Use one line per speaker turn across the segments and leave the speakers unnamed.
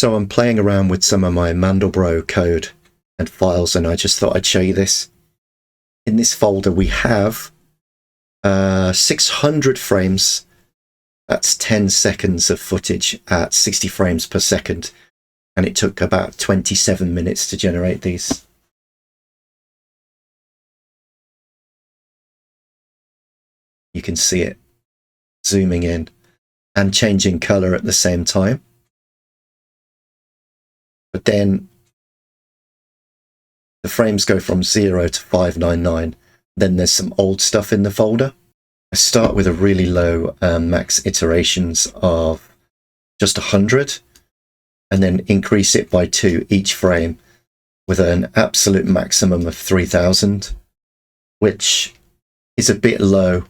So I'm playing around with some of my Mandelbrot code and files, and I just thought I'd show you this. In this folder we have 600 frames. That's 10 seconds of footage at 60 frames per second, and it took about 27 minutes to generate these. You can see it zooming in and changing color at the same time. But then the frames go from 0 to 599. Then there's some old stuff in the folder. I start with a really low max iterations of just 100, and then increase it by 2 each frame with an absolute maximum of 3000, which is a bit low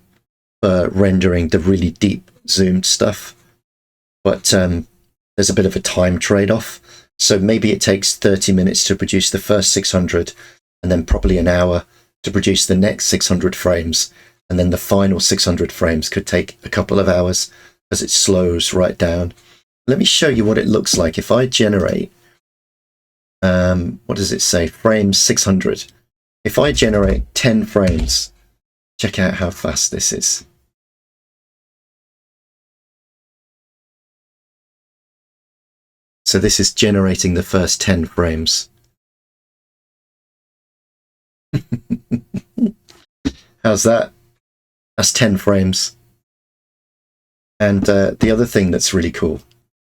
for rendering the really deep zoomed stuff. But there's a bit of a time trade-off. So maybe it takes 30 minutes to produce the first 600, and then probably an hour to produce the next 600 frames. And then the final 600 frames could take a couple of hours as it slows right down. Let me show you what it looks like if I generate, what does it say? Frames 600. If I generate 10 frames, check out how fast this is. So this is generating the first 10 frames. How's that? That's 10 frames. And the other thing that's really cool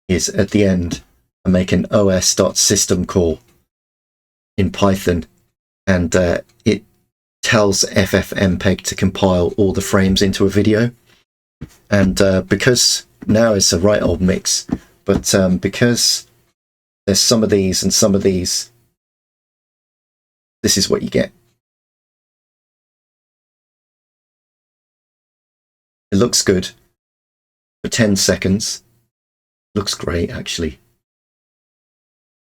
is at the end, I make an os.system call in Python, and it tells FFmpeg to compile all the frames into a video. And because now it's a right old mix, but because there's some of these and some of these, this is what you get. It looks good for 10 seconds. Looks great, actually.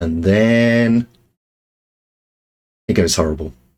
And then it goes horrible.